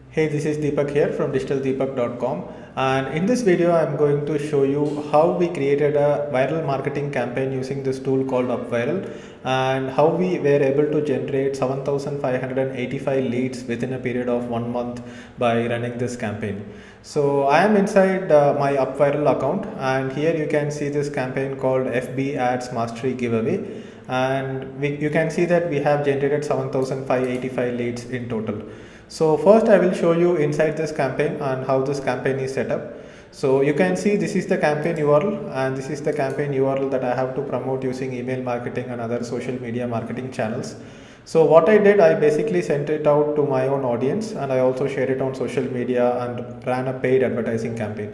Hey, this is Deepak here from digitaldeepak.com, and in this video I'm going to show you how we created a viral marketing campaign using this tool called UpViral, and how we were able to generate 7,585 leads within a period of 1 month by running this campaign. So I am inside my UpViral account, and here you can see this campaign called FB Ads Mastery Giveaway, and you can see that we have generated 7,585 leads in total. So first I will show you inside this campaign and how this campaign is set up. So you can see this is the campaign URL, and this is the campaign URL that I have to promote using email marketing and other social media marketing channels. So what I did, I basically sent it out to my own audience, and I also shared it on social media and ran a paid advertising campaign.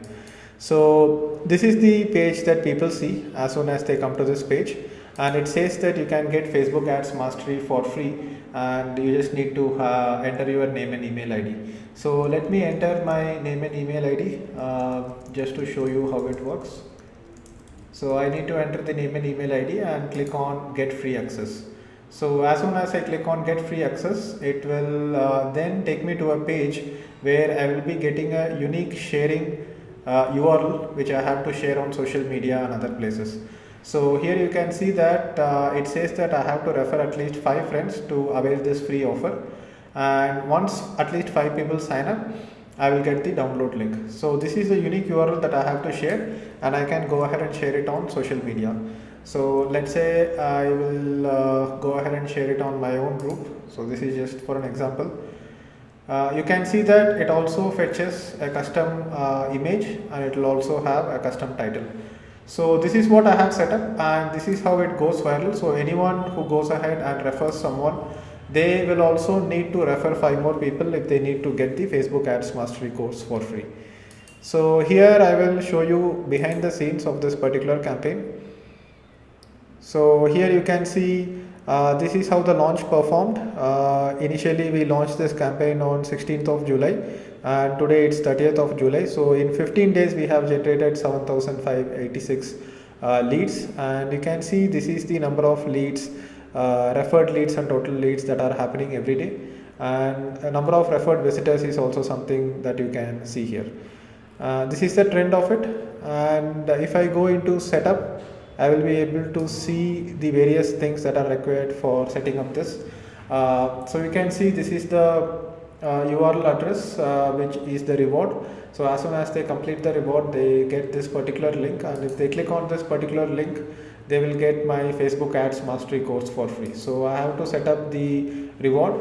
So this is the page that people see as soon as they come to this page, and it says that you can get Facebook Ads Mastery for free, and you just need to enter your name and email ID. So let me enter my name and email ID just to show you how it works. So I need to enter the name and email ID and click on get free access. So as soon as I click on get free access, it will then take me to a page where I will be getting a unique sharing URL which I have to share on social media and other places. So here you can see that it says that I have to refer at least 5 friends to avail this free offer, and once at least 5 people sign up, I will get the download link. So this is a unique URL that I have to share, and I can go ahead and share it on social media. So let's say I will go ahead and share it on my own group. So this is just for an example. You can see that it also fetches a custom image, and it will also have a custom title. So this is what I have set up, and this is how it goes viral. So anyone who goes ahead and refers someone, they will also need to refer 5 more people if they need to get the Facebook Ads Mastery course for free. So here I will show you behind the scenes of this particular campaign. So here you can see this is how the launch performed. Initially we launched this campaign on 16th of July, and today it's 30th of July. So in 15 days we have generated 7,586 leads, and you can see this is the number of leads, referred leads and total leads that are happening every day, and a number of referred visitors is also something that you can see here. This is the trend of it, and if I go into setup, I will be able to see the various things that are required for setting up this. So you can see this is the URL address which is the reward. So as soon as they complete the reward, they get this particular link, and if they click on this particular link, they will get my Facebook Ads Mastery course for free. So I have to set up the reward,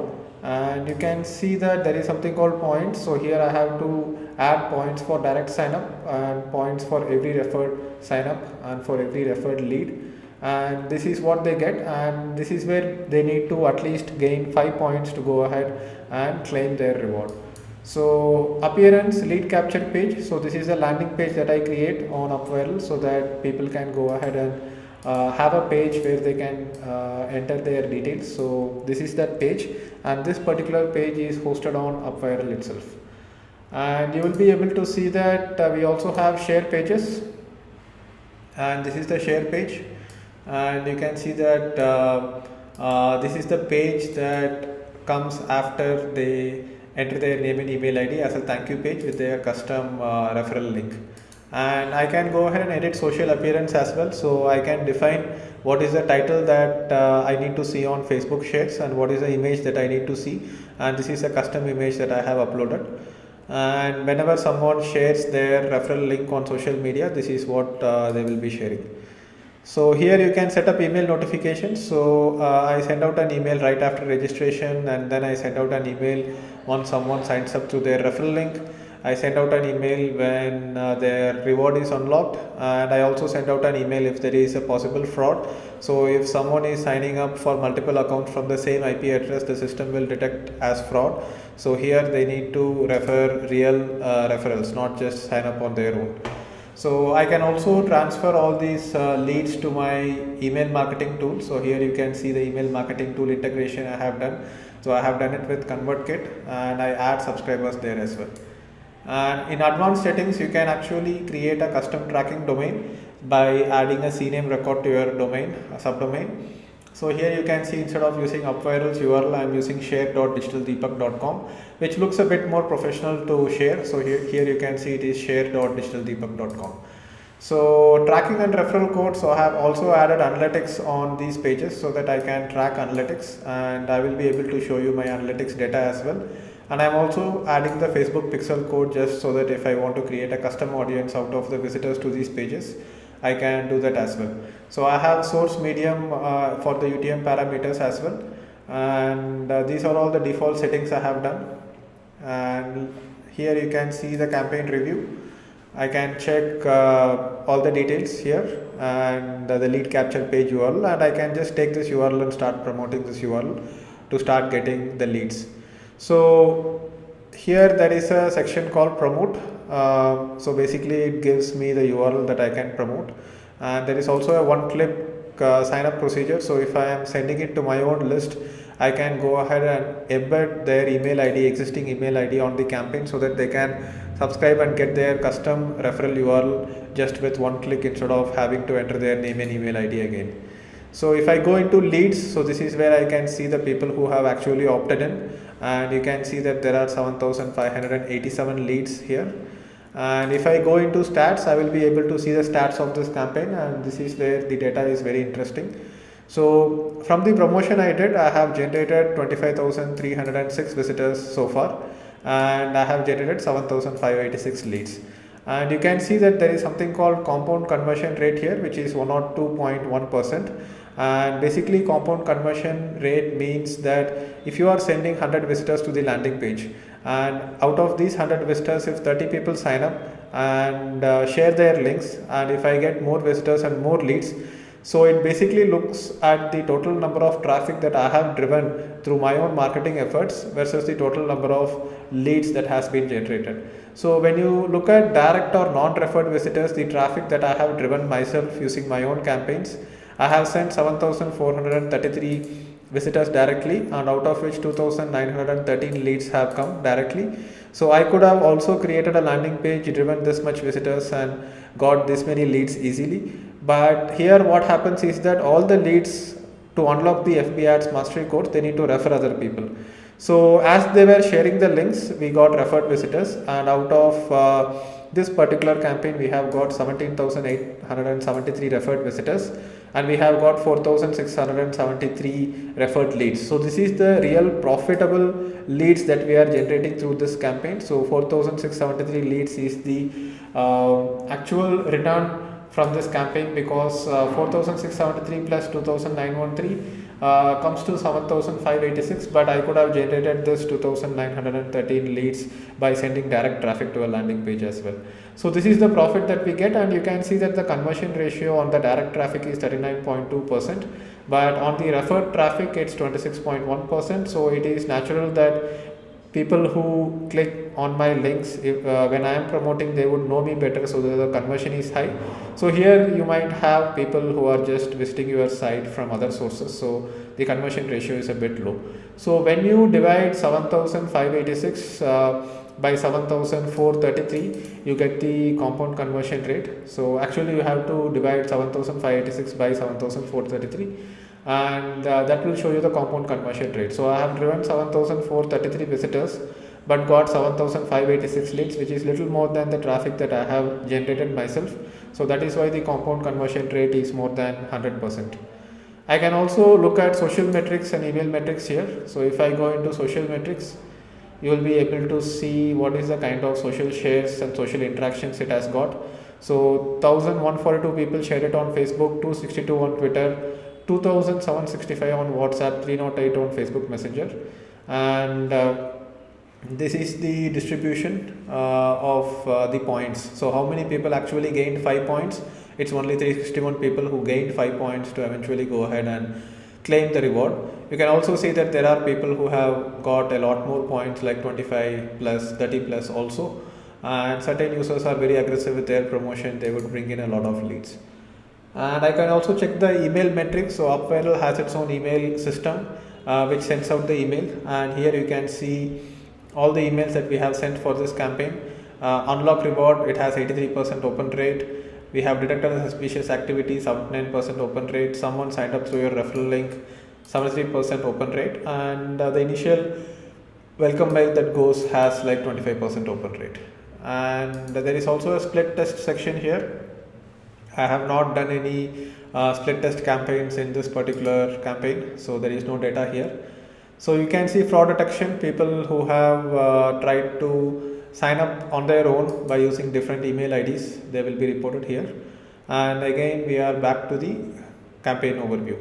and you can see that there is something called points. So here I have to add points for direct sign up, and points for every referred sign up, and for every referred lead, and this is what they get, and this is where they need to at least gain 5 points to go ahead and claim their reward. So appearance lead capture page. So this is a landing page that I create on UpViral so that people can go ahead and have a page where they can enter their details. So this is that page, and this particular page is hosted on UpViral itself. And you will be able to see that we also have share pages, and this is the share page, and you can see that this is the page that comes after they enter their name and email ID as a thank you page with their custom referral link. And I can go ahead and edit social appearance as well. So I can define what is the title that I need to see on Facebook shares, and what is the image that I need to see, and this is a custom image that I have uploaded. And whenever someone shares their referral link on social media, this is what they will be sharing. So here you can set up email notifications. So I send out an email right after registration, and then I send out an email once someone signs up to their referral link. I send out an email when their reward is unlocked, and I also send out an email if there is a possible fraud. So if someone is signing up for multiple accounts from the same IP address, the system will detect as fraud. So here they need to refer real referrals, not just sign up on their own. So I can also transfer all these leads to my email marketing tool. So here you can see the email marketing tool integration I have done. So I have done it with ConvertKit, and I add subscribers there as well. And in advanced settings, you can actually create a custom tracking domain by adding a CNAME record to your domain, a subdomain. So here you can see instead of using UpViral's URL, I am using share.digitaldeepak.com, which looks a bit more professional to share. So here you can see it is share.digitaldeepak.com. So tracking and referral code. So I have also added analytics on these pages so that I can track analytics, and I will be able to show you my analytics data as well. And I'm also adding the Facebook pixel code just so that if I want to create a custom audience out of the visitors to these pages, I can do that as well. So I have source medium for the UTM parameters as well, and these are all the default settings I have done. And here you can see the campaign review. I can check all the details here and the lead capture page URL, and I can just take this URL and start promoting this URL to start getting the leads. So here there is a section called promote. So basically it gives me the URL that I can promote, and there is also a one-click sign up procedure. So if I am sending it to my own list, I can go ahead and embed their email ID, existing email ID on the campaign so that they can subscribe and get their custom referral URL just with one click instead of having to enter their name and email ID again. So if I go into leads, so this is where I can see the people who have actually opted in, and you can see that there are 7,587 leads here. And if I go into stats, I will be able to see the stats of this campaign, and this is where the data is very interesting. So from the promotion I did, I have generated 25,306 visitors so far, and I have generated 7,586 leads. And you can see that there is something called compound conversion rate here, which is 102.1%. And basically compound conversion rate means that if you are sending 100 visitors to the landing page, and out of these 100 visitors, if 30 people sign up and share their links, and if I get more visitors and more leads, so it basically looks at the total number of traffic that I have driven through my own marketing efforts versus the total number of leads that has been generated. So when you look at direct or non-referred visitors, the traffic that I have driven myself using my own campaigns, I have sent 7,433 visitors directly, and out of which 2,913 leads have come directly. So I could have also created a landing page, driven this much visitors and got this many leads easily. But here what happens is that all the leads, to unlock the FB Ads mastery course, they need to refer other people. So as they were sharing the links, we got referred visitors, and out of this particular campaign we have got 17,873 referred visitors, and we have got 4,673 referred leads. So this is the real profitable leads that we are generating through this campaign. So 4,673 leads is the actual return from this campaign, because 4,673 plus 2,913 comes to 7,586, but I could have generated this 2,913 leads by sending direct traffic to a landing page as well. So this is the profit that we get, and you can see that the conversion ratio on the direct traffic is 39.2%, but on the referred traffic it's 26.1%. So it is natural that people who click on my links, when I am promoting, they would know me better, so the conversion is high. So here you might have people who are just visiting your site from other sources, so the conversion ratio is a bit low. So when you divide 7,586 by 7,433, you get the compound conversion rate. So actually you have to divide 7,586 by 7,433, and that will show you the compound conversion rate. So I have driven 7,433 visitors but got 7,586 leads, which is little more than the traffic that I have generated myself. So that is why the compound conversion rate is more than 100%. I can also look at social metrics and email metrics here. So if I go into social metrics, you will be able to see what is the kind of social shares and social interactions it has got. So 1,142 people shared it on Facebook, 262 on Twitter, 2,765 on WhatsApp, 308 on Facebook Messenger, and this is the distribution of the points. So how many people actually gained 5 points? It's only 361 people who gained 5 points to eventually go ahead and claim the reward. You can also see that there are people who have got a lot more points, like 25 plus, 30 plus also, and certain users are very aggressive with their promotion. They would bring in a lot of leads. And I can also check the email metrics. So UpViral has its own email system which sends out the email, and here you can see all the emails that we have sent for this campaign. Unlock reward, it has 83% open rate. We have detected a suspicious activity, 79% open rate. Someone signed up through your referral link, 73% open rate, and the initial welcome mail that goes has like 25% open rate. And there is also a split test section here. I have not done any split test campaigns in this particular campaign, so there is no data here. So you can see fraud detection, people who have tried to sign up on their own by using different email IDs, they will be reported here. And again, we are back to the campaign overview.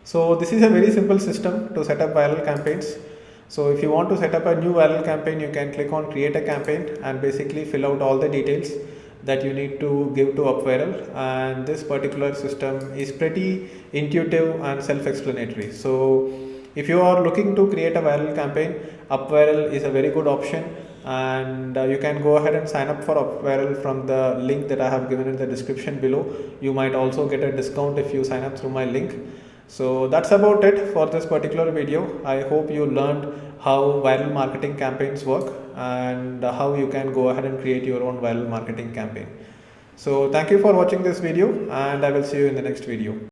So this is a very simple system to set up viral campaigns. So if you want to set up a new viral campaign, you can click on create a campaign and basically fill out all the details that you need to give to UpViral, and this particular system is pretty intuitive and self-explanatory. So if you are looking to create a viral campaign, UpViral is a very good option, and you can go ahead and sign up for UpViral from the link that I have given in the description below. You might also get a discount if you sign up through my link. So that's about it for this particular video. I hope you learned how viral marketing campaigns work and how you can go ahead and create your own viral marketing campaign. So thank you for watching this video, and I will see you in the next video.